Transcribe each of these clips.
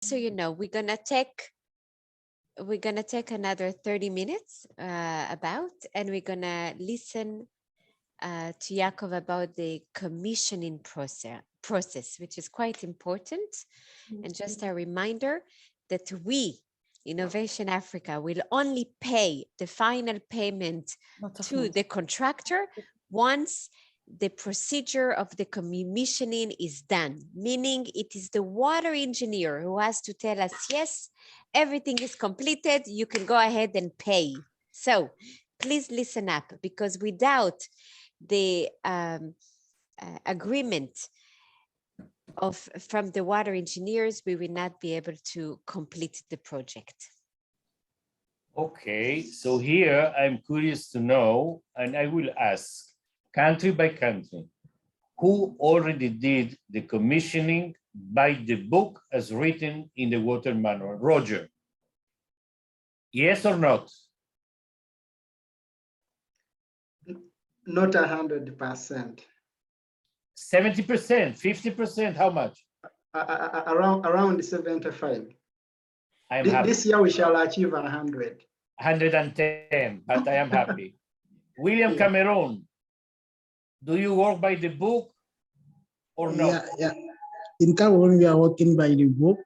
So you know, we're gonna take another 30 minutes about, and we're gonna listen to Yakov about the commissioning process, which is quite important. And just a reminder that we, Innovation Africa, will only pay the final payment to the contractor once the procedure of the commissioning is done, meaning it is the water engineer who has to tell us, yes, everything is completed, you can go ahead and pay. So please listen up, because without the agreement from the water engineers, we will not be able to complete the project. Okay, so here I'm curious to know, and I will ask country by country, who already did the commissioning by the book as written in the water manual? Roger, yes or not? Not 100%. 70%, 50%, how much? Around 75. I am happy. This year we shall achieve 100. 110, but I am happy. William Cameron, do you work by the book or not? Yeah. In Cameroon, we are working by the book.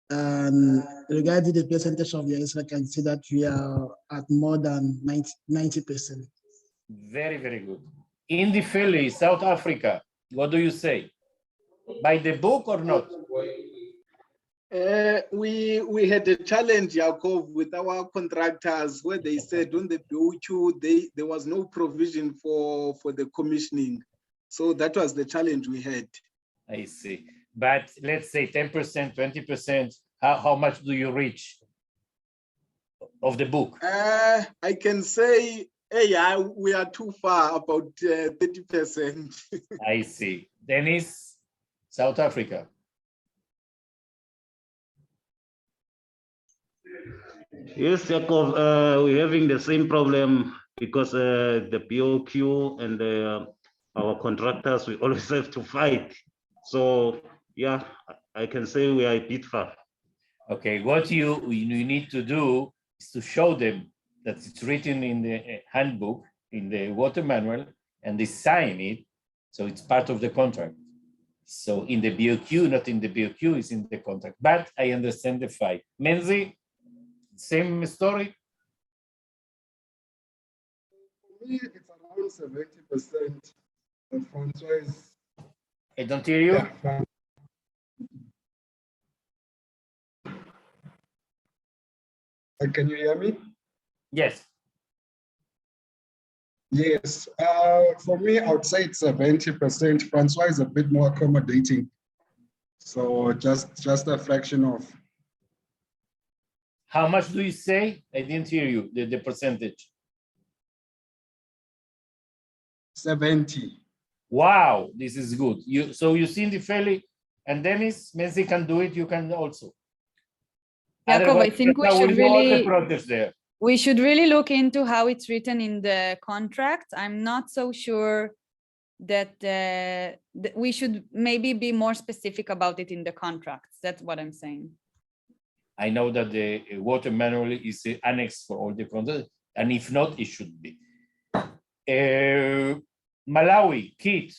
And regarding the percentage of yes, I can see that we are at more than 90%. Very, very good. In the Philly, South Africa, what do you say? By the book or not? We had a challenge, Jacob, with our contractors where they said on the BOQ, there was no provision for the commissioning. So that was the challenge we had. I see. But let's say 10%, 20%, how much do you reach of the book? I can say, hey, we are too far, about 30%. I see. Dennis, South Africa. Yes, Jacob, we're having the same problem because the BOQ and our contractors, we always have to fight. So, yeah, I can say we are a bit far. Okay, what you need to do is to show them that it's written in the handbook, in the water manual, and they sign it, so it's part of the contract. So in the BOQ, not in the BOQ, it's in the contract. But I understand the fight. Menzi, same story? For me, it's around 70%. And Francois. I don't hear you. Yeah. Can you hear me? Yes. Yes. For me, I would say it's 70%. Francois is a bit more accommodating. So just a fraction of. How much do you say? I didn't hear you, the percentage. 70. Wow, this is good. So you see in the Feli, and Dennis, Menzi can do it, you can also. Jacob, I think we should really look into how it's written in the contract. I'm not so sure that we should maybe be more specific about it in the contracts. That's what I'm saying. I know that the water manual is the annex for all the contracts, and if not, it should be. Malawi, Kit.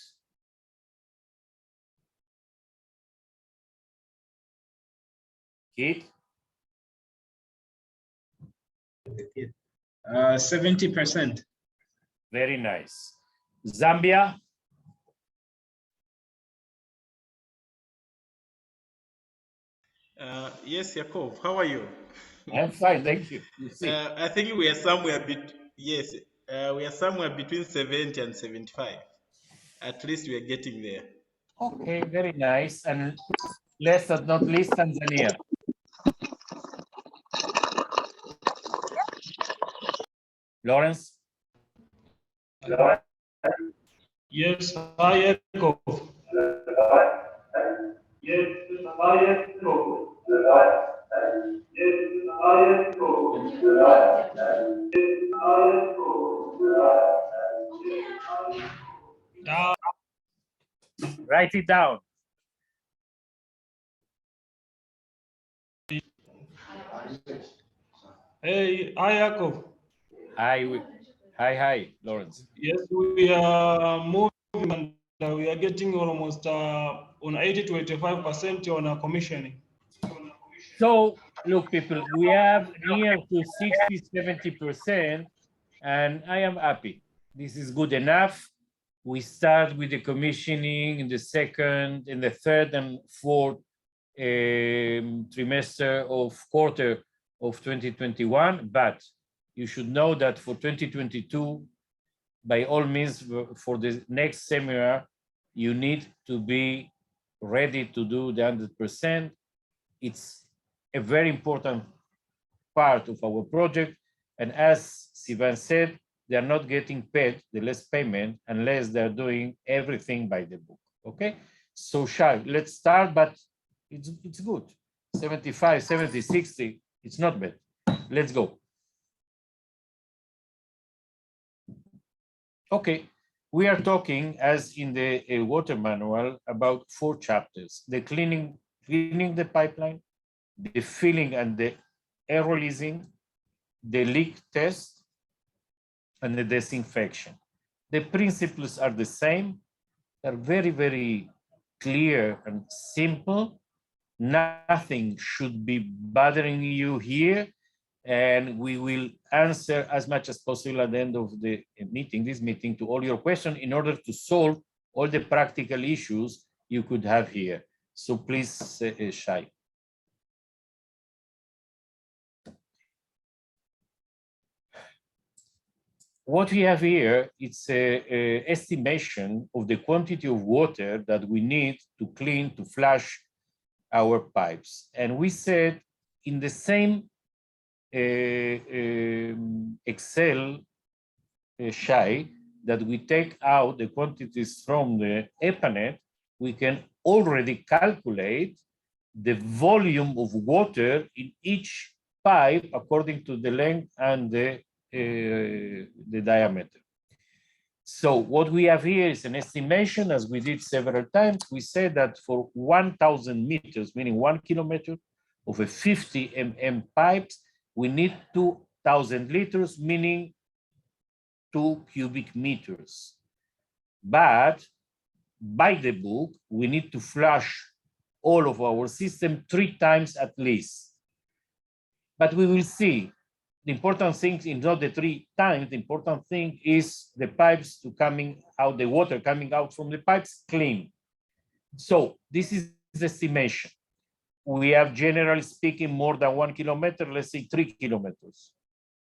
Kit? 70%. Very nice. Zambia? Yes, Yakov, how are you? I'm fine, thank you. You see. I think we are somewhere we are somewhere between 70 and 75. At least we are getting there. Okay, very nice. And last but not least, Tanzania. Lawrence? Yes, hi, Jacob. Write it down. Hey, hi, Jacob. Hi, Lawrence. Yes, we are moving and we are getting almost on 80 to 85% on our commissioning. So look, people, we have near to 60, 70%, and I am happy. This is good enough. We start with the commissioning in the second, in the third and fourth trimester of quarter of 2021, but you should know that for 2022, by all means, for the next seminar, you need to be ready to do the 100%. It's a very important part of our project. And as Sivan said, they are not getting paid the less payment unless they're doing everything by the book, okay? So Shai, let's start, but it's good. 75, 70, 60, it's not bad. Let's go. Okay, we are talking, as in the water manual, about 4 chapters: the cleaning the pipeline, the filling and the air releasing, the leak test, and the disinfection. The principles are the same. They're very, very clear and simple. Nothing should be bothering you here. And we will answer as much as possible at the end of the meeting, this meeting, to all your questions in order to solve all the practical issues you could have here. So please, Shai. What we have here, it's an estimation of the quantity of water that we need to clean, to flush our pipes. And we said in the same Excel, Shai, that we take out the quantities from the EPANET, we can already calculate the volume of water in each pipe according to the length and the diameter. So what we have here is an estimation, as we did several times. We said that for 1,000 meters, meaning 1 kilometer of a 50 mm pipes, we need 2,000 liters, meaning 2 cubic meters. But by the book, we need to flush all of our system 3 times at least. But we will see. The important thing is not the 3 times. The important thing is the pipes to coming out, the water coming out from the pipes clean. So this is the estimation. We have, generally speaking, more than 1 kilometer, let's say 3 kilometers.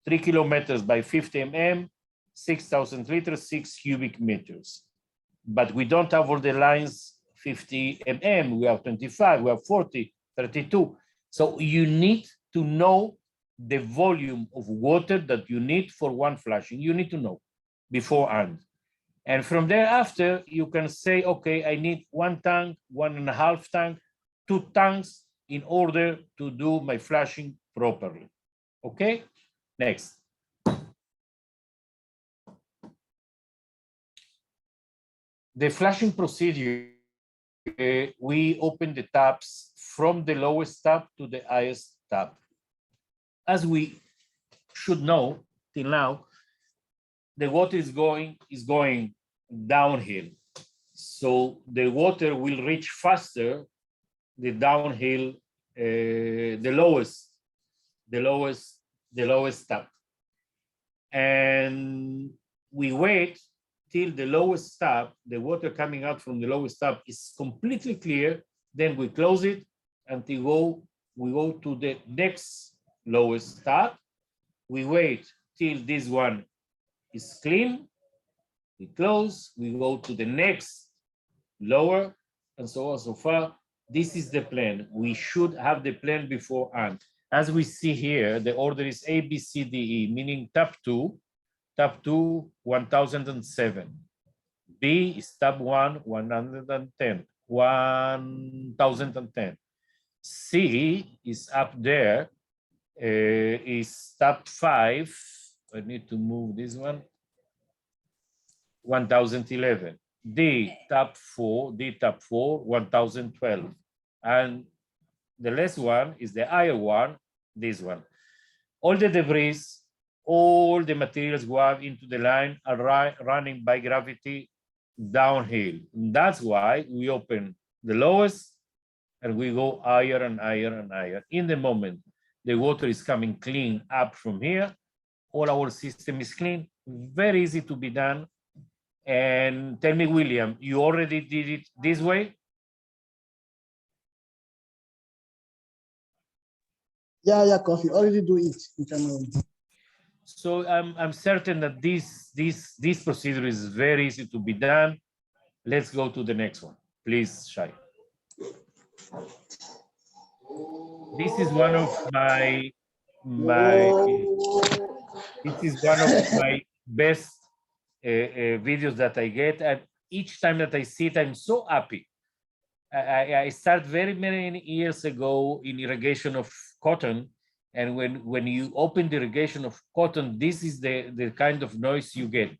3 kilometers by 50 mm, 6,000 liters, 6 cubic meters. But we don't have all the lines 50 mm, we have 25, we have 40, 32. So you need to know the volume of water that you need for one flushing. You need to know beforehand. And from thereafter, you can say, okay, I need 1 tank, 1.5 tank, 2 tanks in order to do my flushing properly. Okay, next. The flushing procedure, we open the taps from the lowest tap to the highest tap. As we should know till now, the water is going downhill. So the water will reach faster the downhill, the lowest tap. And we wait till the lowest tap, the water coming out from the lowest tap is completely clear. Then we close it until we go to the next lowest tap. We wait till this one is clean. We close, we go to the next lower, and so on so far. This is the plan. We should have the plan beforehand. As we see here, the order is A, B, C, D, E, meaning tap 2, 1007. B is tab 1, 110, 1010. C is up there, is tab 5. I need to move this one. 1011. D tab 4, 1012. And the last one is the higher one, this one. All the debris, all the materials go out into the line are running by gravity downhill. And that's why we open the lowest and we go higher and higher and higher. In the moment the water is coming clean up from here, all our system is clean, very easy to be done. And tell me, William, you already did it this way? Yeah, Yakov, you already do it in Cameroon. So I'm certain that this procedure is very easy to be done. Let's go to the next one, please, Shai. This is one of my best videos that I get, and each time that I see it, I'm so happy. I started very many years ago in irrigation of cotton, and when you open the irrigation of cotton, this is the kind of noise you get,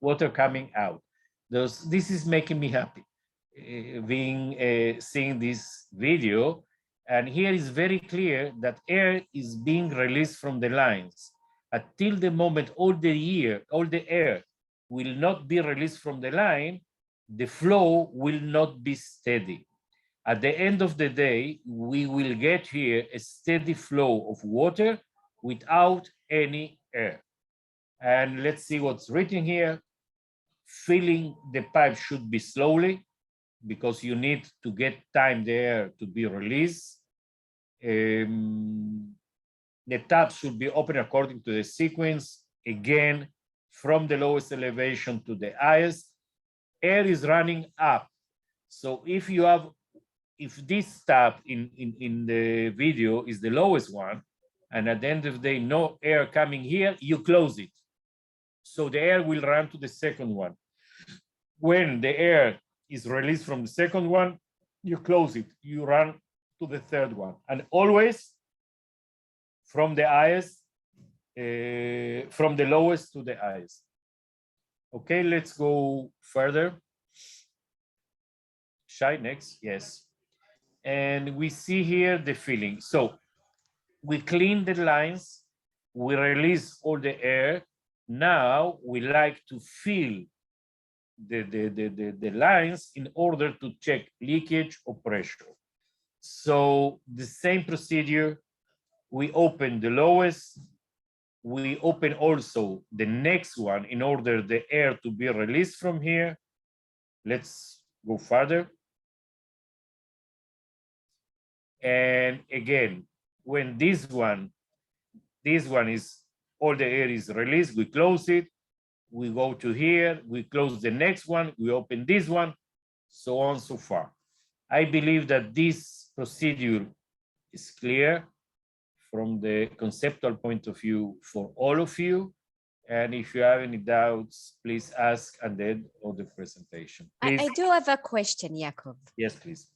water coming out. This is making me happy, seeing this video. And here is very clear that air is being released from the lines. Until the moment all the air will not be released from the line, the flow will not be steady. At the end of the day, we will get here a steady flow of water without any air. And let's see what's written here. Filling the pipe should be slowly, because you need to get time there to be released. The tap should be open according to the sequence, again, from the lowest elevation to the highest. Air is running up. So if this tap in the video is the lowest one, and at the end of the day, no air coming here, you close it. So the air will run to the second one. When the air is released from the second one, you close it, you run to the third one, and always from the highest, from the lowest to the highest. Okay, let's go further. Shai, next, yes. And we see here the filling. So we clean the lines, we release all the air. Now we like to fill the lines in order to check leakage or pressure. So the same procedure, we open the lowest, we open also the next one in order the air to be released from here. Let's go further. And again, when this one is, all the air is released, we close it, we go to here, we close the next one, we open this one, so on so far. I believe that this procedure is clear from the conceptual point of view for all of you. And if you have any doubts, please ask at the end of the presentation. I do have a question, Jakob. Yes, please.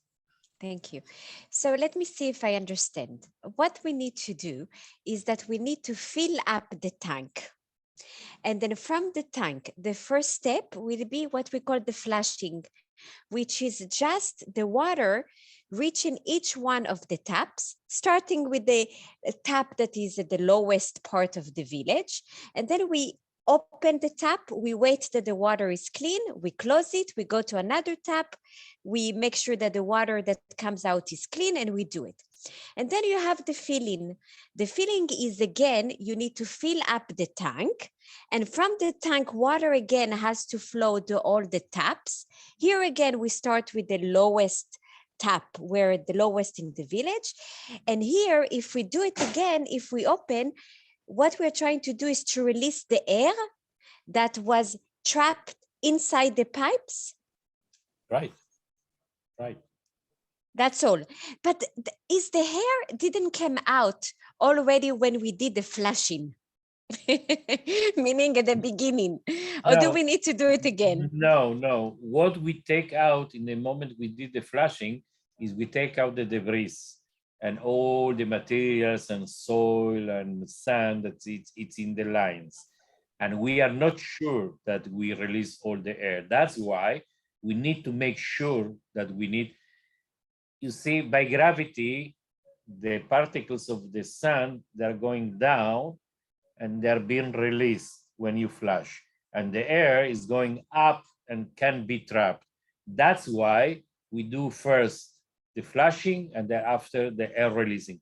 Thank you. So let me see if I understand. What we need to do is that we need to fill up the tank. And then from the tank, the first step will be what we call the flushing, which is just the water reaching each one of the taps, starting with the tap that is at the lowest part of the village. And then we open the tap, we wait that the water is clean, we close it, we go to another tap, we make sure that the water that comes out is clean, and we do it. And then you have the filling. The filling is, again, you need to fill up the tank, and from the tank, water again has to flow to all the taps. Here again, we start with the lowest tap, where the lowest in the village. And here, if we do it again, if we open, what we're trying to do is to release the air that was trapped inside the pipes. Right, right. That's all. But is the hair didn't come out already when we did the flushing? Meaning at the beginning, or do we need to do it again? No. What we take out in the moment we did the flushing is we take out the debris and all the materials and soil and sand that it's in the lines. And we are not sure that we release all the air. That's why we need to make sure that we need, you see, by gravity, the particles of the sun, they're going down and they're being released when you flush. And the air is going up and can be trapped. That's why we do first the flushing and thereafter the air releasing.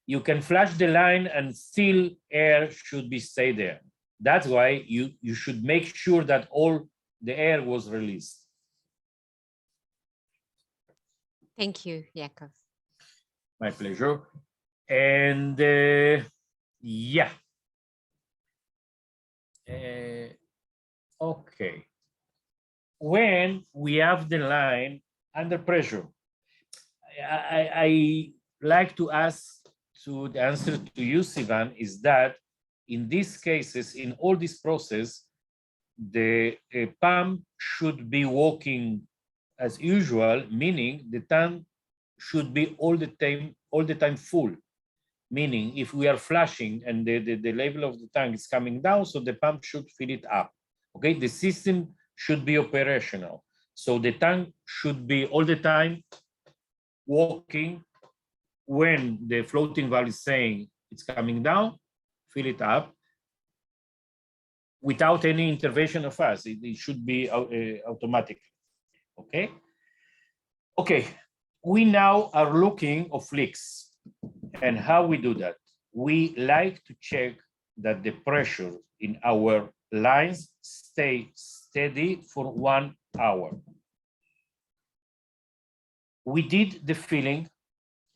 You can flush the line and still air should be stay there. That's why you should make sure that all the air was released. Thank you, Yakov. My pleasure. And yeah. Okay. When we have the line under pressure, I like to ask to the answer to you, Sivan, is that in these cases, in all this process, the pump should be working as usual, meaning the tank should be all the time full. Meaning if we are flushing and the level of the tank is coming down, so the pump should fill it up. Okay, the system should be operational. So the tank should be all the time working. When the floating valve is saying it's coming down, fill it up without any intervention of us. It should be automatic. Okay. Okay. We now are looking of leaks, and how we do that. We like to check that the pressure in our lines stay steady for 1 hour. We did the filling,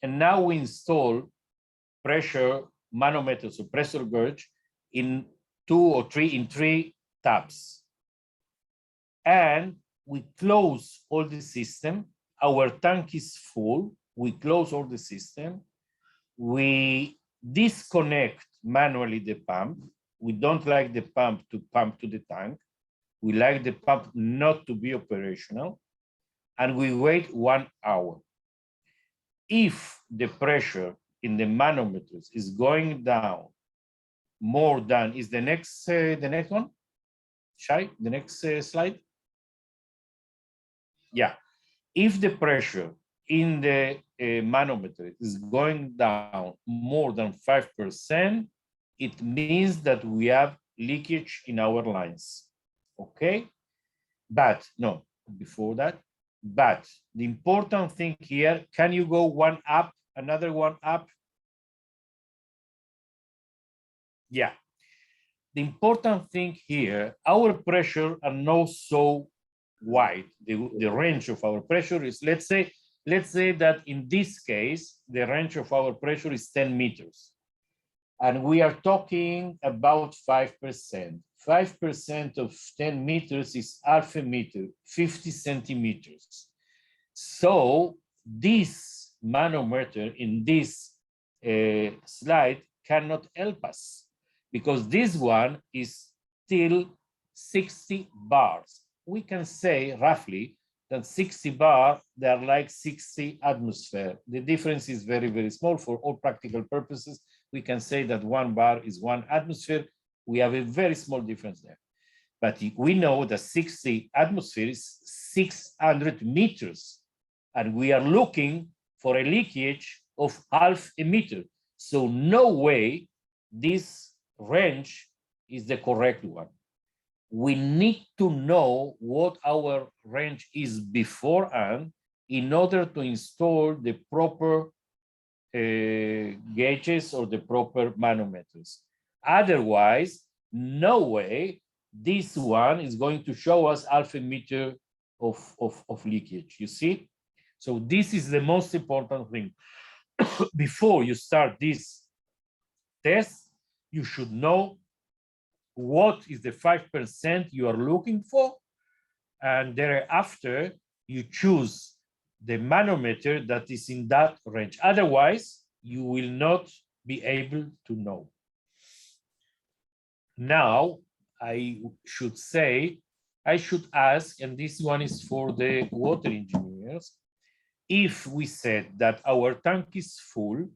and now we install pressure manometers or pressure gauge in 2 or 3 tabs. And we close all the system. Our tank is full. We close all the system. We disconnect manually the pump. We don't like the pump to pump to the tank. We like the pump not to be operational. And we wait 1 hour. If the pressure in the manometers is going down more than, is the next one? Shai, the next slide? Yeah. If the pressure in the manometer is going down more than 5%, it means that we have leakage in our lines. Okay? But no, before that, but the important thing here, can you go one up, another one up? Yeah. The important thing here, our pressure are not so wide. The range of our pressure is, let's say that in this case, the range of our pressure is 10 meters. And we are talking about 5%. 5% of 10 meters is half a meter, 50 centimeters. So this manometer in this slide cannot help us, because this one is still 60 bars. We can say roughly that 60 bar, they are like 60 atmosphere. The difference is very, very small. For all practical purposes, we can say that 1 bar is 1 atmosphere. We have a very small difference there. But we know that 60 atmosphere is 600 meters. And we are looking for a leakage of half a meter. So no way this range is the correct one. We need to know what our range is beforehand in order to install the proper gauges or the proper manometers. Otherwise, no way this one is going to show us half a meter of leakage, you see? So this is the most important thing. Before you start this test, you should know what is the 5% you are looking for, and thereafter you choose the manometer that is in that range. Otherwise, you will not be able to know. Now, I should ask, and this one is for the water engineers, if we said that our tank is full,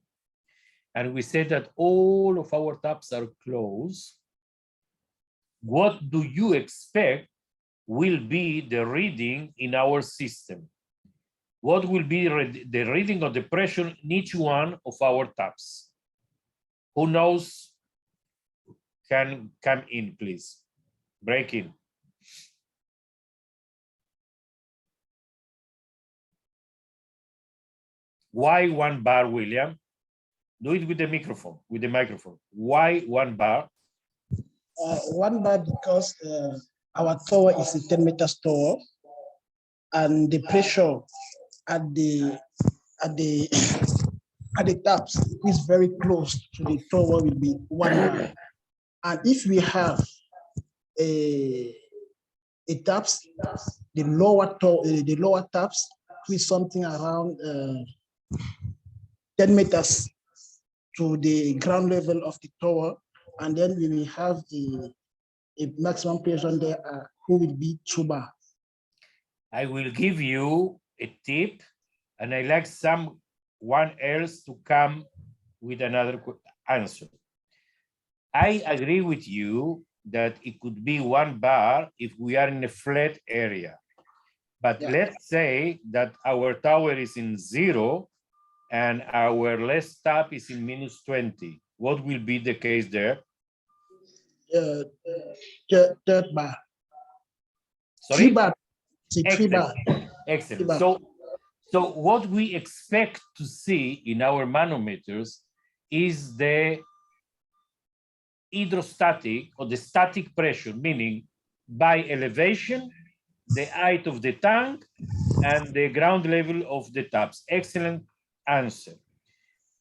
and we said that all of our taps are closed, what do you expect will be the reading in our system? what will be the reading of the pressure in each one of our taps? Who knows? Can come in, please. Break in. Why 1 bar, William? Do it with the microphone, Why 1 bar? 1 bar because our tower is a 10 meters tower, and the pressure at the taps is very close to the tower will be 1 bar. And if we have a taps, the lower taps is something around 10 meters to the ground level of the tower, and then we will have a maximum pressure there who will be 2 bar. I will give you a tip, and I like someone else to come with another answer. I agree with you that it could be 1 bar if we are in a flat area. But let's say that our tower is in 0 and our last tap is in -20. What will be the case there? Third bar. Sorry? 3 bar. Excellent. 3 bar. Excellent. 3 bar. So what we expect to see in our manometers is the hydrostatic or the static pressure, meaning by elevation, the height of the tank, and the ground level of the taps. Excellent answer.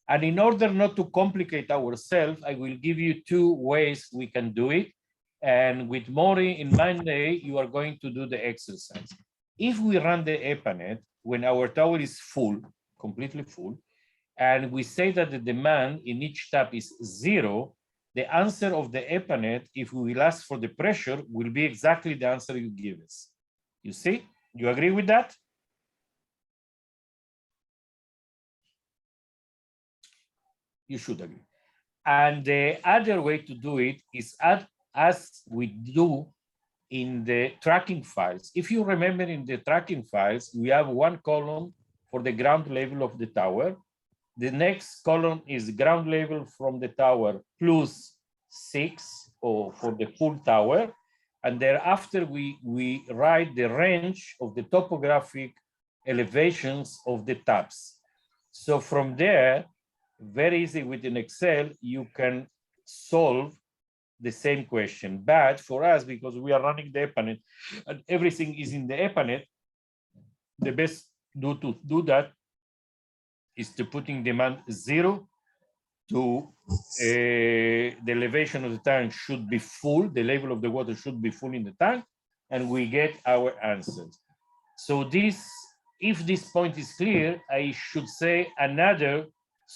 And in order not to complicate ourselves, I will give you 2 ways we can do it. And with Maury in Monday, you are going to do the exercise. If we run the EPANET when our tower is full, completely full, and we say that the demand in each tap is 0, the answer of the EPANET, if we will ask for the pressure, will be exactly the answer you give us. You see? You agree with that? You should agree. And the other way to do it is as we do in the tracking files. If you remember in the tracking files, we have 1 column for the ground level of the tower. The next column is ground level from the tower +6 or for the full tower. And thereafter we write the range of the topographic elevations of the taps. So from there, very easy within Excel, you can solve the same question. But for us, because we are running the EPANET and everything is in the EPANET, the best to do that is to putting demand 0 to the elevation of the tank should be full, the level of the water should be full in the tank, and we get our answers. So this, if this point is clear, I should say another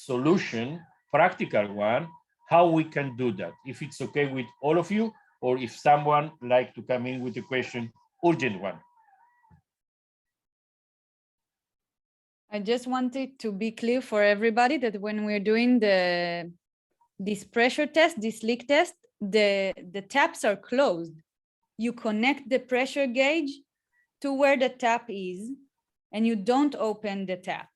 solution, practical one, how we can do that, if it's okay with all of you, or if someone like to come in with a question, urgent one. I just wanted to be clear for everybody that when we're doing this pressure test, this leak test, the taps are closed. You connect the pressure gauge to where the tap is, and you don't open the tap.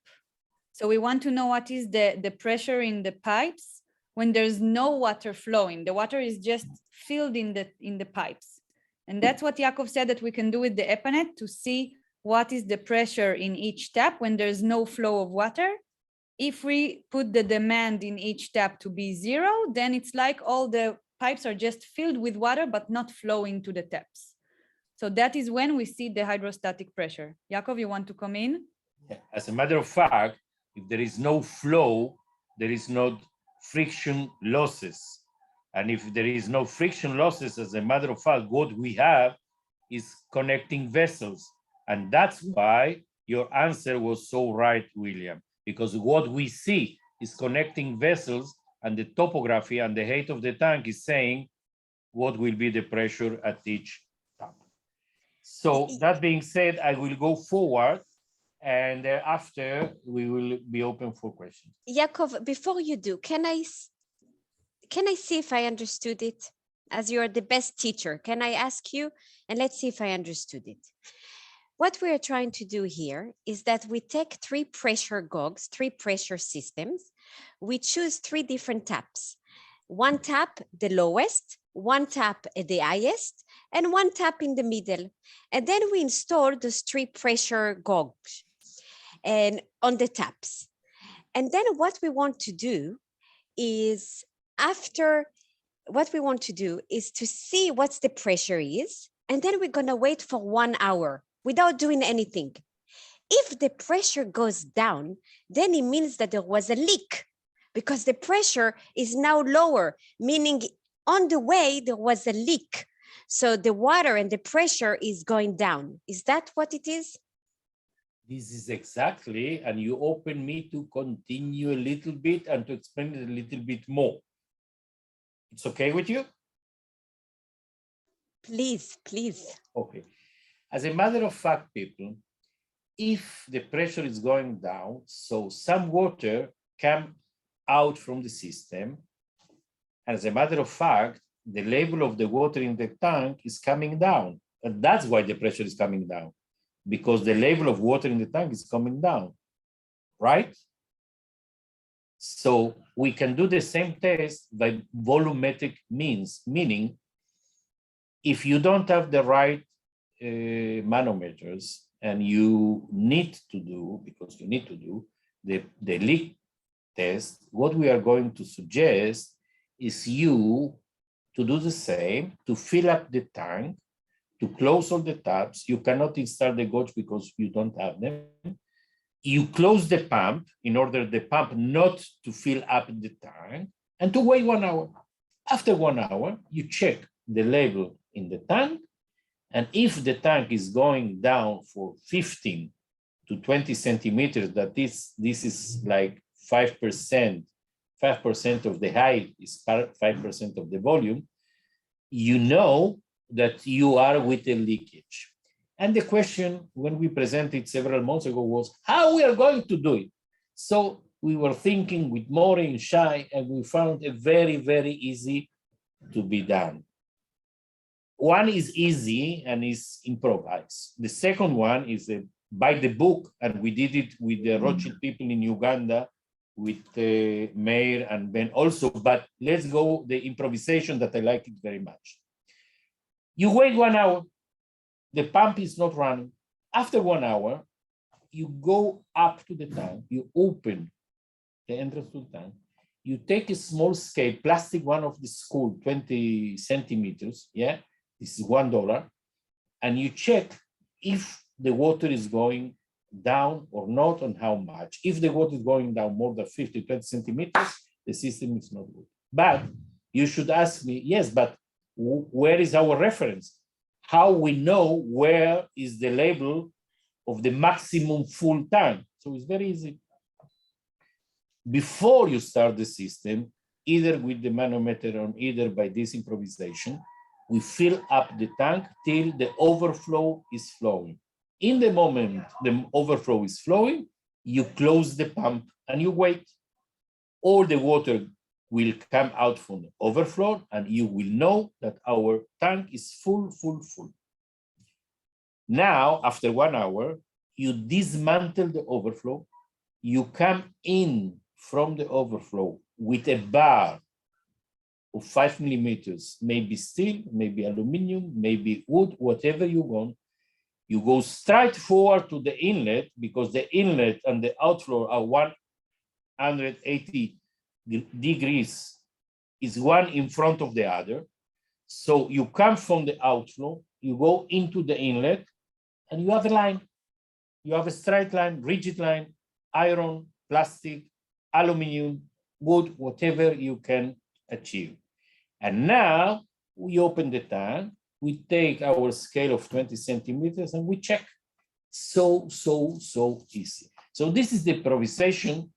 So we want to know what is the pressure in the pipes when there's no water flowing. The water is just filled in the pipes. And that's what Yaakov said that we can do with the EPANET to see what is the pressure in each tap when there's no flow of water. If we put the demand in each tap to be 0, then it's like all the pipes are just filled with water, but not flowing to the taps. So that is when we see the hydrostatic pressure. Yaakov, you want to come in? As a matter of fact, if there is no flow, there is no friction losses. And if there is no friction losses, as a matter of fact, what we have is connecting vessels. And that's why your answer was so right, William, because what we see is connecting vessels, and the topography and the height of the tank is saying what will be the pressure at each tap. So that being said, I will go forward, and after we will be open for questions. Yaakov, before you do, can I see if I understood it? As you are the best teacher, can I ask you? And let's see if I understood it. what we are trying to do here is that we take 3 pressure gogs, 3 pressure systems. We choose 3 different taps. 1 tap, the lowest, 1 tap at the highest, and 1 tap in the middle. And then we install those 3 pressure gogs and on the taps. And then what we want to do is to see what's the pressure is, and then we're gonna wait for 1 hour without doing anything. If the pressure goes down, then it means that there was a leak because the pressure is now lower, meaning on the way there was a leak. So the water and the pressure is going down. Is that what it is? This is exactly, and you open me to continue a little bit and to explain it a little bit more. It's okay with you? Please, please. Okay. As a matter of fact, people, if the pressure is going down, so some water come out from the system, as a matter of fact, the level of the water in the tank is coming down. And that's why the pressure is coming down, because the level of water in the tank is coming down, right? So we can do the same test by volumetric means, meaning if you don't have the right manometers and you need to do, because you need to do the leak test, what we are going to suggest is you to do the same, to fill up the tank, to close all the taps. You cannot install the gauge because you don't have them. You close the pump in order the pump not to fill up the tank, and to wait 1 hour. After 1 hour, you check the level in the tank, and if the tank is going down for 15 to 20 centimeters, that this is like 5% of the height is 5% of the volume, you know that you are with a leakage. And the question when we presented several months ago was how we are going to do it. So we were thinking with Maury and Shai, and we found a very, very easy to be done. One is easy and is improvised. The second one is by the book, and we did it with the Rothschild people in Uganda, with Meir and Ben also, but let's go the improvisation that I like it very much. You wait 1 hour, the pump is not running. After 1 hour, you go up to the tank, you open the entrance to the tank, you take a small scale, plastic one of the school, 20 centimeters, yeah, this is $1, and you check if the water is going down or not, and how much. If the water is going down more than 50, 20 centimeters, the system is not good. But you should ask me, yes, but where is our reference? How we know where is the level of the maximum full tank? So it's very easy. Before you start the system, either with the manometer or either by this improvisation, we fill up the tank till the overflow is flowing. In the moment the overflow is flowing, you close the pump and you wait. All the water will come out from the overflow, and you will know that our tank is full, full, full. Now, after 1 hour, you dismantle the overflow. You come in from the overflow with a bar of 5 millimeters, maybe steel, maybe aluminum, maybe wood, whatever you want. You go straight forward to the inlet, because the inlet and the outflow are 180 degrees, is one in front of the other. So you come from the outflow, you go into the inlet, and you have a line. You have a straight line, rigid line, iron, plastic, aluminum, wood, whatever you can achieve. And now we open the tank, we take our scale of 20 centimeters and we check. So easy. So this is the improvisation.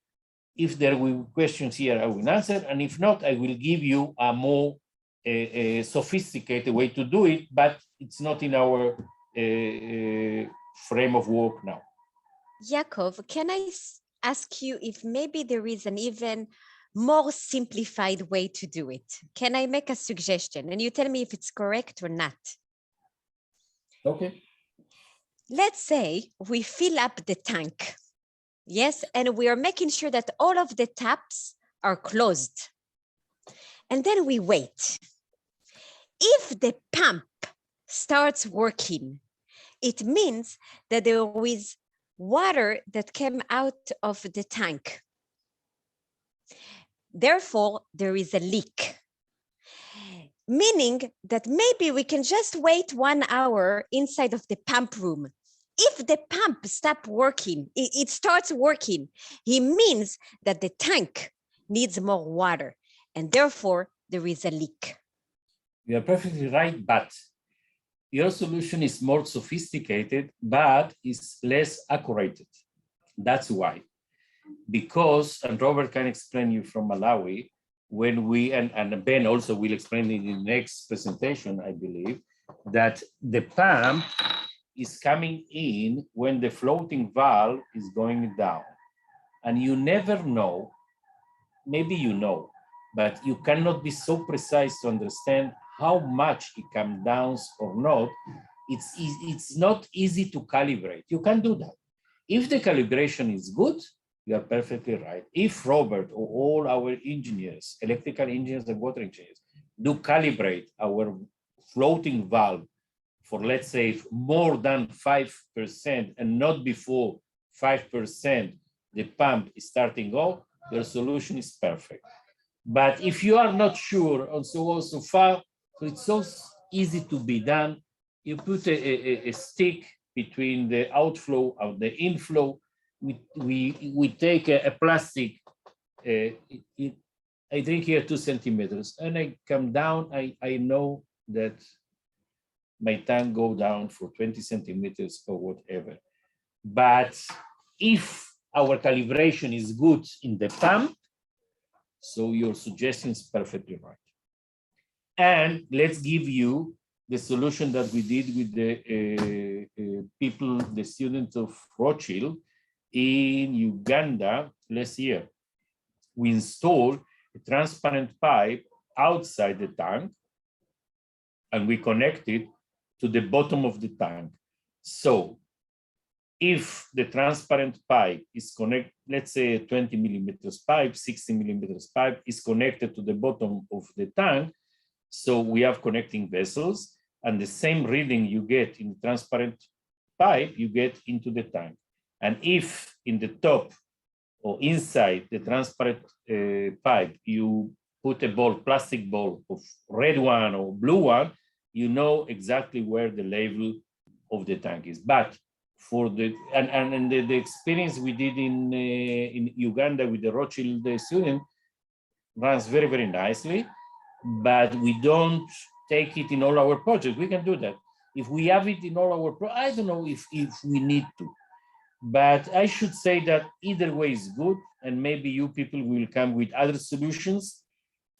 If there will be questions here, I will answer. And if not, I will give you a more sophisticated way to do it, but it's not in our frame of work now. Yaakov, can I ask you if maybe there is an even more simplified way to do it? Can I make a suggestion and you tell me if it's correct or not? Okay. let's say we fill up the tank. Yes, and we are making sure that all of the taps are closed. And then we wait. If the pump starts working, it means that there is water that came out of the tank. Therefore, there is a leak. Meaning that maybe we can just wait 1 hour inside of the pump room. If the pump stops working, it starts working, it means that the tank needs more water and therefore there is a leak. You are perfectly right, but your solution is more sophisticated, but is less accurate. That's why. Because, and Robert can explain you from Malawi, when we, and Ben also will explain in the next presentation, I believe, that the pump is coming in when the floating valve is going down. And you never know, maybe you know, but you cannot be so precise to understand how much it comes down or not. It's not easy to calibrate. You can do that. If the calibration is good, you are perfectly right. If Robert or all our engineers, electrical engineers and water engineers, do calibrate our floating valve for, let's say, more than 5% and not before 5%, the pump is starting off, your solution is perfect. But if you are not sure on so far, so it's so easy to be done. You put a stick between the outflow and the inflow. We take a plastic, I drink here 2 centimeters and I come down, I know that my tank go down for 20 centimeters or whatever. But if our calibration is good in the pump, so your suggestion is perfectly right. And let's give you the solution that we did with the people, the students of Rothschild in Uganda last year. We installed a transparent pipe outside the tank and we connected to the bottom of the tank. So if the transparent pipe is connected, let's say a 20 millimeters pipe, 60 millimeters pipe is connected to the bottom of the tank, so we have connecting vessels and the same reading you get in the transparent pipe, you get into the tank. And if in the top or inside the transparent pipe, you put a ball, plastic ball of red one or blue one, you know exactly where the level of the tank is. But for the, and the experience we did in Uganda with the Rothschild student runs very, very nicely, but we don't take it in all our projects. We can do that. If we have it in all our projects, I don't know if we need to, but I should say that either way is good, and maybe you people will come with other solutions,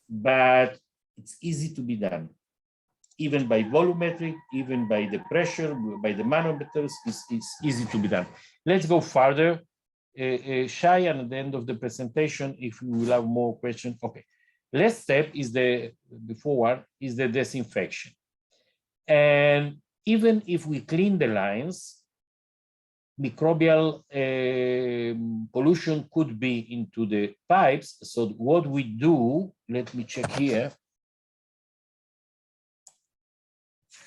but it's easy to be done. Even by volumetric, even by the pressure, by the manometers, it's easy to be done. Let's go further. Shai, and at the end of the presentation, if we will have more questions. Okay, last step is the forward is the disinfection. And even if we clean the lines, microbial pollution could be into the pipes. So what we do, let me check here.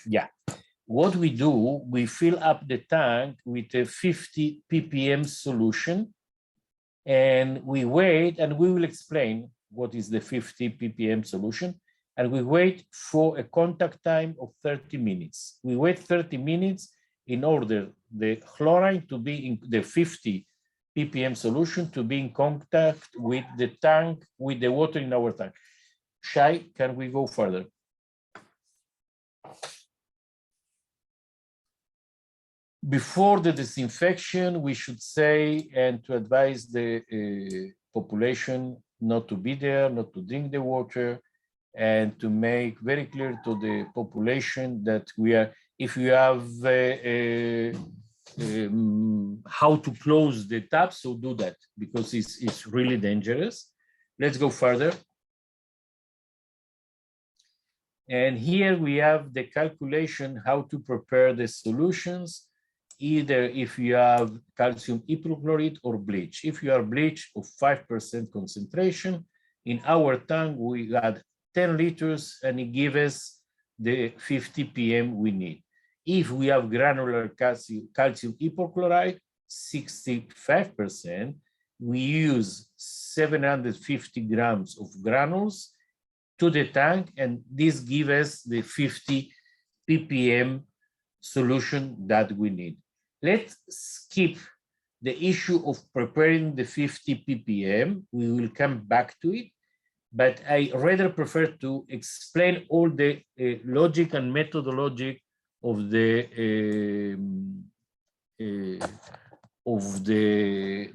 Yeah, what we do, we fill up the tank with a 50 ppm solution and we wait, and we will explain what is the 50 ppm solution, and we wait for a contact time of 30 minutes. We wait 30 minutes in order the chlorine to be in the 50 ppm solution to be in contact with the tank, with the water in our tank. Shai, can we go further? Before the disinfection, we should say, and to advise the population not to be there, not to drink the water, and to make very clear to the population that we are, if you have how to close the tap, so do that, because it's really dangerous. Let's go further. And here we have the calculation how to prepare the solutions. either if you have calcium hypochlorite or bleach. If you are bleach of 5% concentration, in our tank we add 10 liters and it gives us the 50 ppm we need. If we have granular calcium hypochlorite, 65%, we use 750 grams of granules to the tank, and this gives us the 50 ppm solution that we need. Let's skip the issue of preparing the 50 ppm. We will come back to it, but I rather prefer to explain all the logic and methodology of the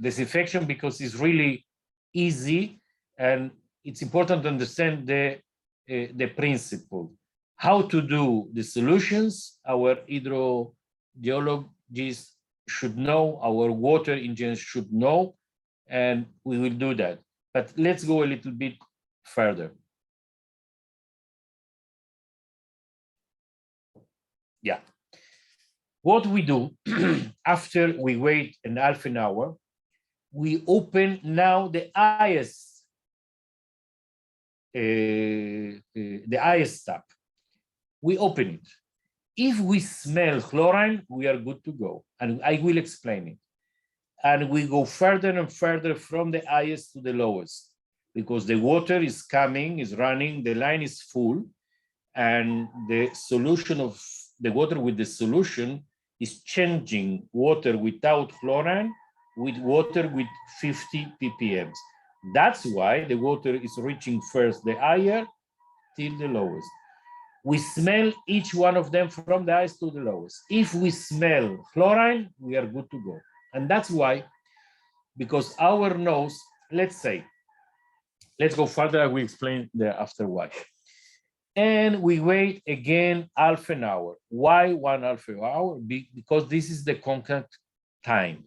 disinfection, because it's really easy and it's important to understand the principle. How to do the solutions, our hydrogeologists should know, our water engineers should know, and we will do that. But let's go a little bit further. Yeah. What we do after we wait an half an hour, we open now the highest tap. We open it. If we smell chlorine, we are good to go, and I will explain it. And we go further and further from the highest to the lowest, because the water is coming, is running, the line is full, and the solution of the water with the solution is changing water without chlorine with water with 50 ppm. That's why the water is reaching first the higher till the lowest. We smell each one of them from the highest to the lowest. If we smell chlorine, we are good to go. And that's why, because our nose, let's go further, I will explain the after why. And we wait again half an hour. Why 1/2 hour? Because this is the contact time.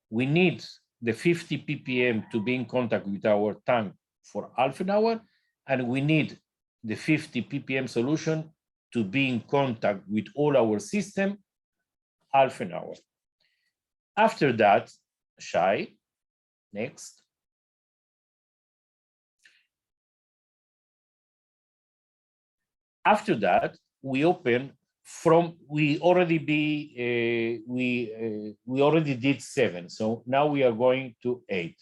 We need the 50 ppm to be in contact with our tank for half an hour, and we need the 50 ppm solution to be in contact with all our system half an hour. After that, Shai, next. After that, we open from, we already did 7, so now we are going to 8.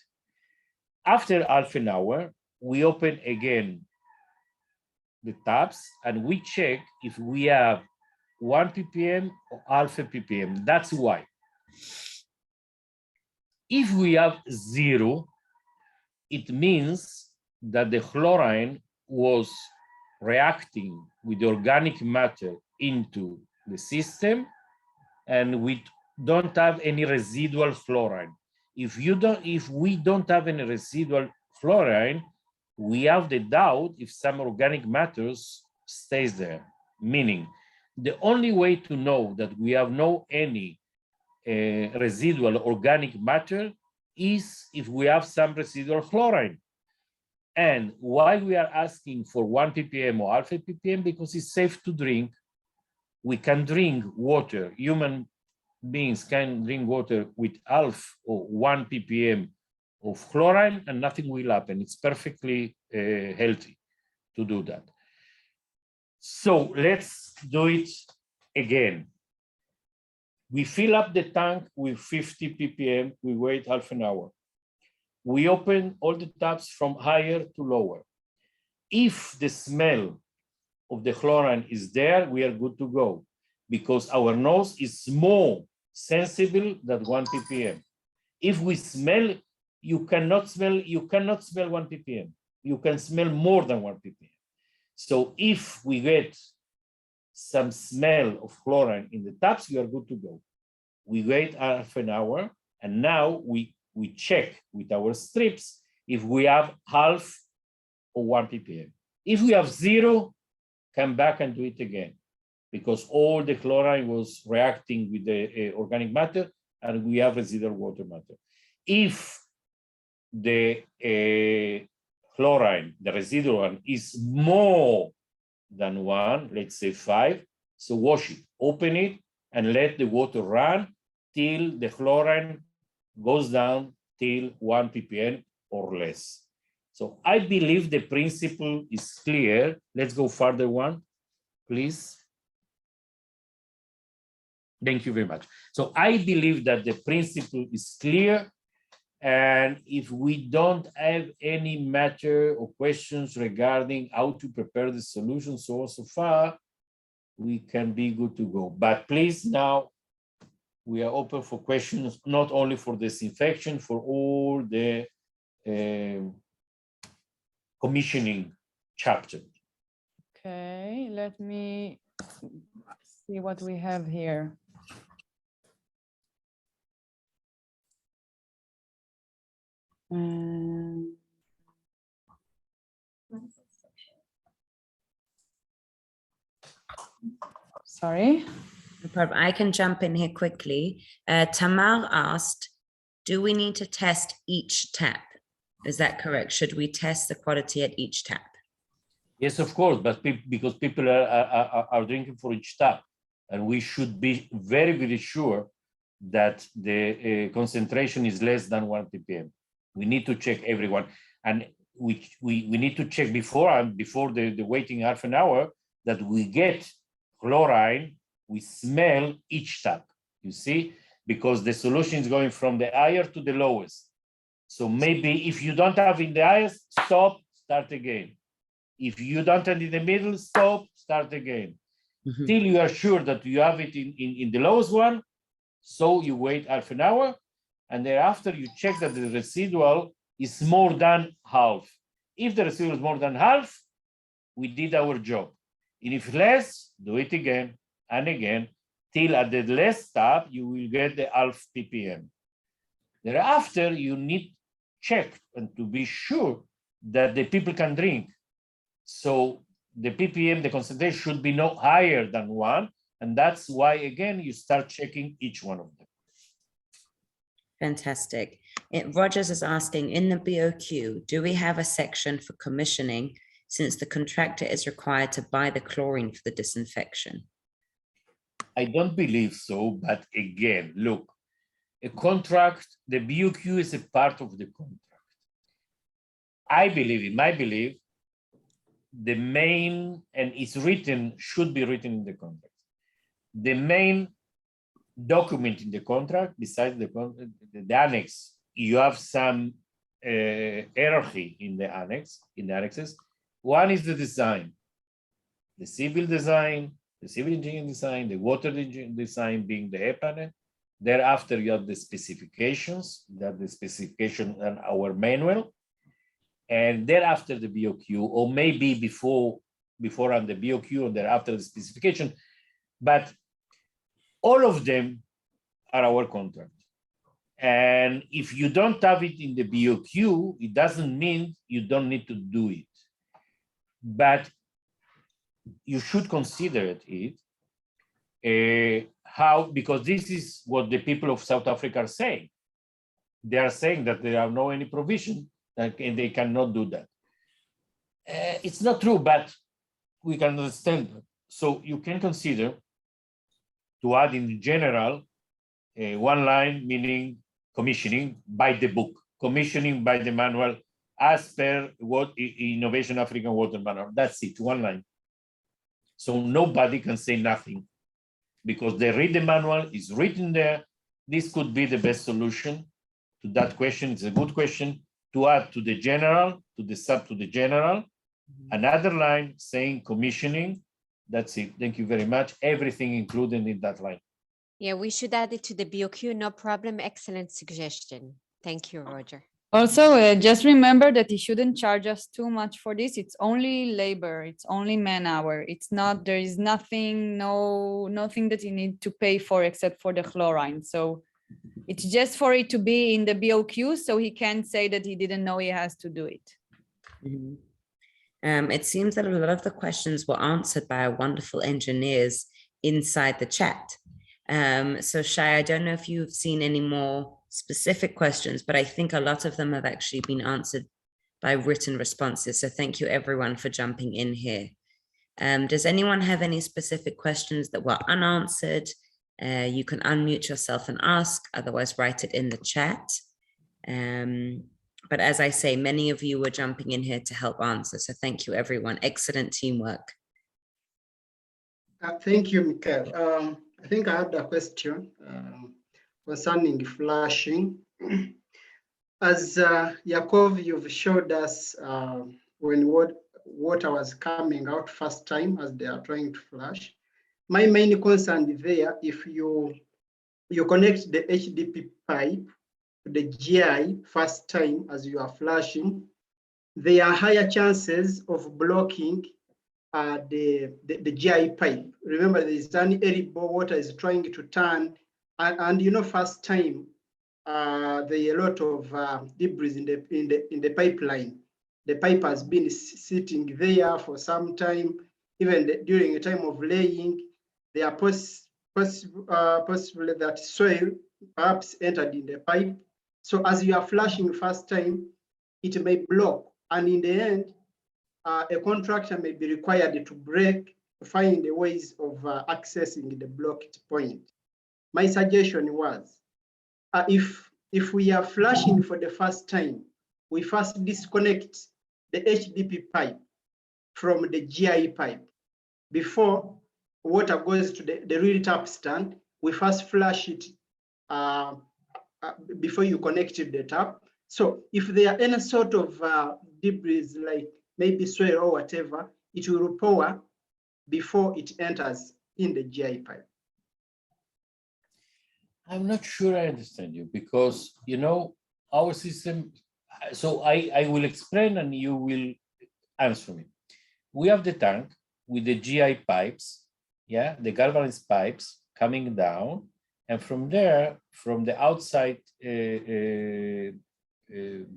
After half an hour, we open again the taps and we check if we have 1 ppm or half a ppm. That's why. If we have 0, it means that the chlorine was reacting with the organic matter into the system, and we don't have any residual chlorine. If we don't have any residual chlorine, we have the doubt if some organic matters stays there. Meaning, the only way to know that we have no any residual organic matter is if we have some residual chlorine. And why we are asking for 1 ppm or half a ppm? Because it's safe to drink. We can drink water. Human beings can drink water with half or 1 ppm of chlorine and nothing will happen. It's perfectly healthy to do that. So let's do it again. We fill up the tank with 50 ppm. We wait half an hour. We open all the taps from higher to lower. If the smell of the chlorine is there, we are good to go, because our nose is more sensible than 1 ppm. If we smell, you cannot smell 1 ppm. You can smell more than 1 ppm. So if we get some smell of chlorine in the taps, we are good to go. We wait half an hour, and now we check with our strips if we have half or 1 ppm. If we have 0, come back and do it again, because all the chlorine was reacting with the organic matter and we have residual water matter. If the chlorine, the residual one, is more than 1, let's say 5, so wash it, open it, and let the water run till the chlorine goes down till 1 ppm or less. So I believe the principle is clear. Let's go further one, please. Thank you very much. So I believe that the principle is clear. And if we don't have any matter or questions regarding how to prepare the solution so far, we can be good to go. But please, now we are open for questions, not only for disinfection, for all the commissioning chapter. Okay, let me see what we have here. Sorry. No problem. I can jump in here quickly. Tamar asked, do we need to test each tap? Is that correct? Should we test the quality at each tap? Yes, of course, but because people are drinking for each tap, and we should be very, very sure that the concentration is less than 1 ppm. We need to check everyone, and we need to check before the waiting half an hour that we get chlorine. We smell each tap, you see, because the solution is going from the higher to the lowest. So maybe if you don't have in the highest, stop, start again. If you don't have in the middle, stop, start again. Till you are sure that you have it in the lowest one. So you wait half an hour, and thereafter you check that the residual is more than half. If the residual is more than half, we did our job. And if less, do it again and again, till at the last tap, you will get the half ppm. Thereafter, you need check and to be sure that the people can drink. So the ppm, the concentration should be no higher than 1. And that's why, again, you start checking each one of them. Fantastic. Rogers is asking, in the BOQ, do we have a section for commissioning since the contractor is required to buy the chlorine for the disinfection? I don't believe so, but again, look, a contract, the BOQ is a part of the contract. I believe, in my belief, the main, and it's written, should be written in the contract. The main document in the contract, besides the annex, you have some hierarchy in the annexes. One is the design, the civil design, the civil engineering design, the water engineering design being the air panel. Thereafter, you have the specifications, that the specification and our manual. And thereafter the BOQ, or maybe before on the BOQ and thereafter the specification. But all of them are our contract. And if you don't have it in the BOQ, it doesn't mean you don't need to do it. But you should consider it because this is what the people of South Africa are saying. They are saying that there are no any provision and they cannot do that. It's not true, but we can understand that. So you can consider to add in general one line, meaning commissioning by the book, commissioning by the manual as per what Innovation African Water Manual. That's it, one line. So nobody can say nothing because they read the manual, it's written there. This could be the best solution to that question. It's a good question to add to the general, to the sub to the general, another line saying commissioning. That's it. Thank you very much. Everything included in that line. Yeah, we should add it to the BOQ. No problem. Excellent suggestion. Thank you, Roger. Also, just remember that he shouldn't charge us too much for this. It's only labor. It's only man hour. It's not, there is nothing, nothing that you need to pay for except for the chlorine. So it's just for it to be in the BOQ, so he can't say that he didn't know he has to do it. It seems that a lot of the questions were answered by our wonderful engineers inside the chat. So Shai, I don't know if you've seen any more specific questions, but I think a lot of them have actually been answered by written responses. So thank you everyone for jumping in here. Does anyone have any specific questions that were unanswered You can unmute yourself and ask, otherwise write it in the chat. But as I say, many of you were jumping in here to help answer. So thank you, everyone. Excellent teamwork. Thank you, Mikael. I think I have a question concerning flashing. As Yakov, you've showed us when water was coming out first time as they are trying to flush. My main concern there, if you connect the HDP pipe to the GI first time as you are flushing, there are higher chances of blocking the GI pipe. Remember, there is an elbow, water is trying to turn, and you know, first time there are a lot of debris in the pipeline. The pipe has been sitting there for some time. Even during a time of laying, there are possibly that soil perhaps entered in the pipe. So as you are flushing first time, it may block, and in the end, a contractor may be required to break to find the ways of accessing the blocked point. My suggestion was, if we are flushing for the first time, we first disconnect the HDP pipe from the GI pipe. Before water goes to the real tap stand, we first flush it before you connected the tap. So if there are any sort of debris, like maybe soil or whatever, it will pour before it enters in the GI pipe. I'm not sure I understand you, because, you know, our system, so I will explain and you will answer me. We have the tank with the GI pipes, yeah, the galvanized pipes coming down, and from there, from the outside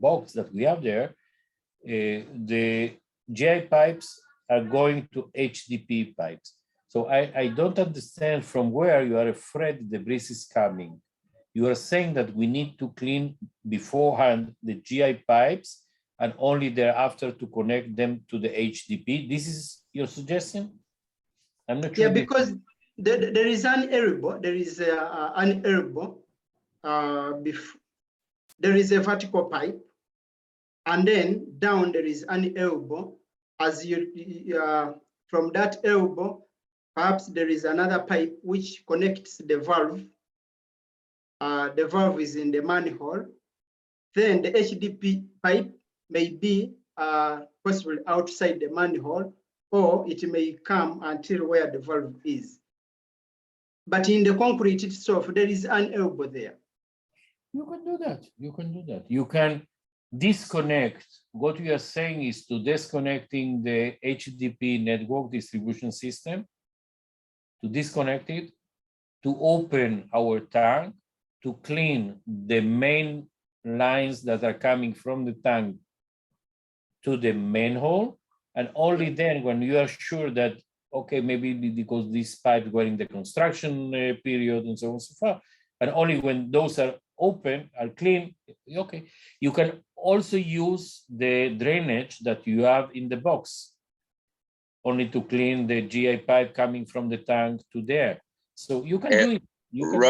box that we have there, the GI pipes are going to HDP pipes. So I don't understand from where you are afraid the debris is coming. You are saying that we need to clean beforehand the GI pipes and only thereafter to connect them to the HDP. This is your suggestion? I'm not sure. Yeah, because there is an elbow. There is an elbow. There is a vertical pipe, and then down there is an elbow. As you from that elbow, perhaps there is another pipe which connects the valve. The valve is in the manhole. Then the HDP pipe may be possibly outside the manhole, or it may come until where the valve is. But in the concrete itself, there is an elbow there. You can do that. You can do that. You can disconnect. What we are saying is to disconnecting the HDP network distribution system, to disconnect it, to open our tank, to clean the main lines that are coming from the tank to the manhole, and only then, when you are sure that, okay, maybe because these pipes were in the construction period and so on and so forth, and only when those are open, are clean, okay. You can also use the drainage that you have in the box, only to clean the GI pipe coming from the tank to there. So you can do it. You can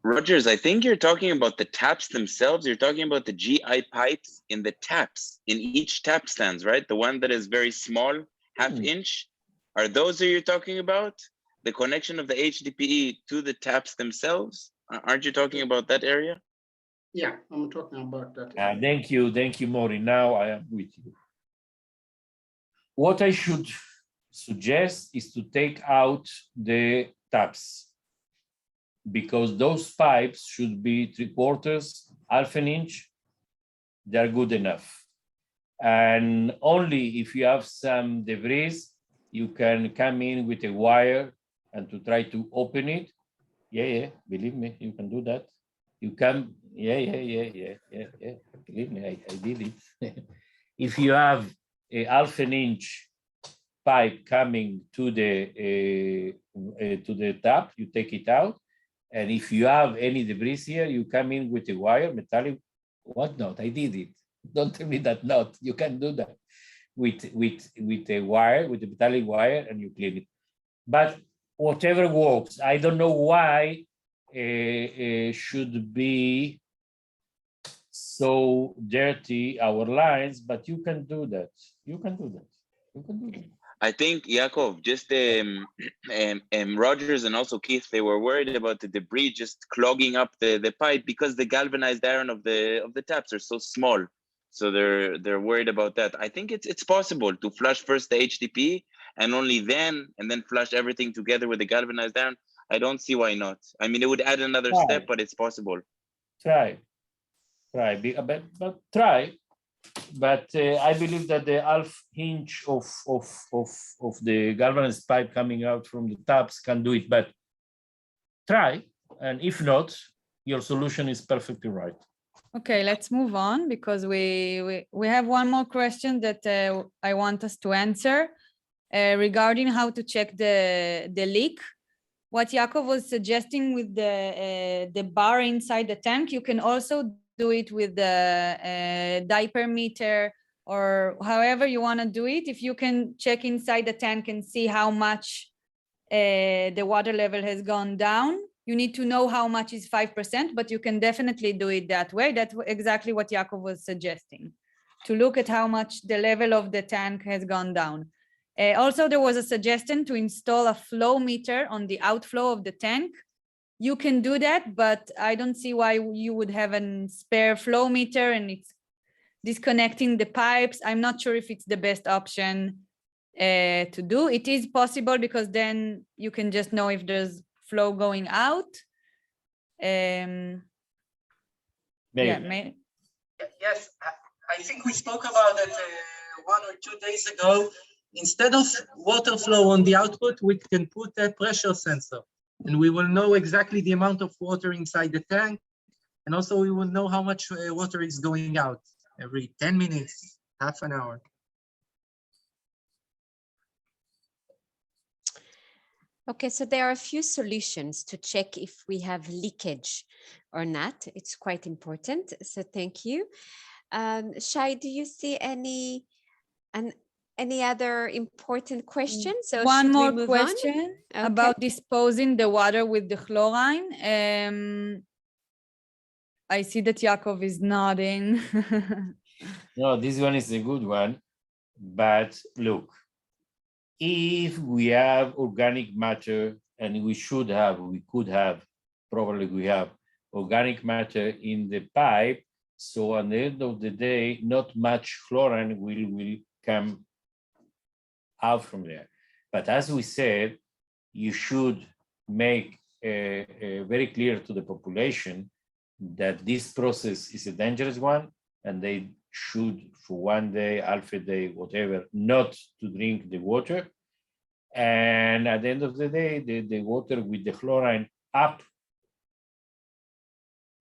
Rogers, I think you're talking about the taps themselves. You're talking about the GI pipes in the taps, in each tap stands, right? The one that is very small, half-inch. Are those who you're talking about? The connection of the HDPE to the taps themselves? Aren't you talking about that area? Yeah, I'm talking about that. Thank you, Maury. Now I am with you. What I should suggest is to take out the taps, because those pipes should be 3/4, half an inch. They're good enough. And only if you have some debris, you can come in with a wire and to try to open it. Yeah, believe me, you can do that. You can, yeah. Believe me, I did it. If you have a half an inch pipe coming to the tap, you take it out. And if you have any debris here, you come in with a wire, metallic, what not? I did it. Don't tell me that not. You can do that with a wire, with a metallic wire, and you clean it. But whatever works. I don't know why should be so dirty our lines, but you can do that. You can do that. You can do that. I think, Yaakov, just Rogers and also Keith, they were worried about the debris just clogging up the pipe because the galvanized iron of the taps are so small. So they're worried about that. I think it's possible to flush first the HDP and only then flush everything together with the galvanized iron. I don't see why not. I mean, it would add another step, but it's possible. Try, but try. But I believe that the half inch of the galvanized pipe coming out from the taps can do it. But try, and if not, your solution is perfectly right. Okay, let's move on because we have one more question that I want us to answer regarding how to check the leak. What Yaakov was suggesting with the bar inside the tank, you can also do it with the diaper meter or however you want to do it. If you can check inside the tank and see how much the water level has gone down, you need to know how much is 5%, but you can definitely do it that way. That's exactly what Yaakov was suggesting, to look at how much the level of the tank has gone down. Also, there was a suggestion to install a flow meter on the outflow of the tank. You can do that, but I don't see why you would have a spare flow meter and it's disconnecting the pipes. I'm not sure if it's the best option to do. It is possible because then you can just know if there's flow going out. Maybe. Yeah, yes, I think we spoke about it 1 or 2 days ago. Instead of water flow on the output, we can put a pressure sensor and we will know exactly the amount of water inside the tank. And also we will know how much water is going out every 10 minutes, half an hour. Okay, so there are a few solutions to check if we have leakage or not. It's quite important, so thank you. Shai, do you see any other important questions? So one more question about disposing the water with the chlorine. I see that Yaakov is nodding. No, this one is a good one, but look, if we have organic matter, and we could have, probably we have organic matter in the pipe, so at the end of the day, not much chlorine will come out from there. But as we said, you should make very clear to the population that this process is a dangerous one, and they should, for 1 day, half a day, whatever, not to drink the water. And at the end of the day, the water with the chlorine up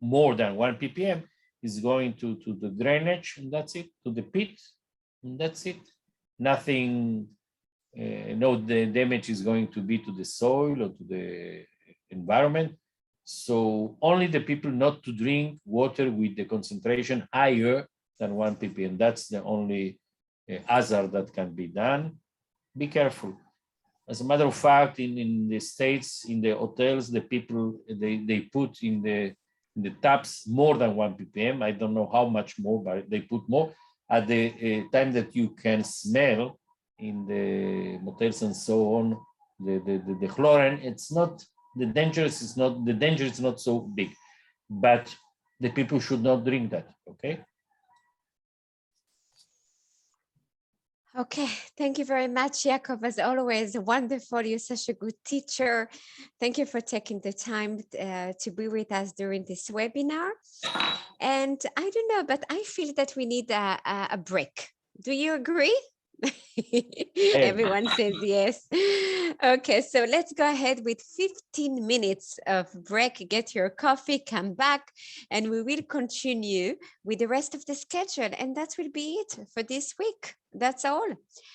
more than 1 ppm is going to the drainage, and that's it, to the pit, and that's it. Nothing, no the damage is going to be to the soil or to the environment. So only the people not to drink water with the concentration higher than 1 ppm. That's the only hazard that can be done. Be careful. As a matter of fact, in the States, in the hotels, the people, they put in the taps more than 1 ppm. I don't know how much more, but they put more. At the time that you can smell in the motels and so on, the chlorine, it's not, the danger is not so big, but the people should not drink that, okay? Okay, thank you very much, Yaakov. As always, wonderful. You're such a good teacher. Thank you for taking the time to be with us during this webinar. And I don't know, but I feel that we need a break. Do you agree? Everyone says yes. Okay, so let's go ahead with 15 minutes of break. Get your coffee, come back, and we will continue with the rest of the schedule. And that will be it for this week. That's all.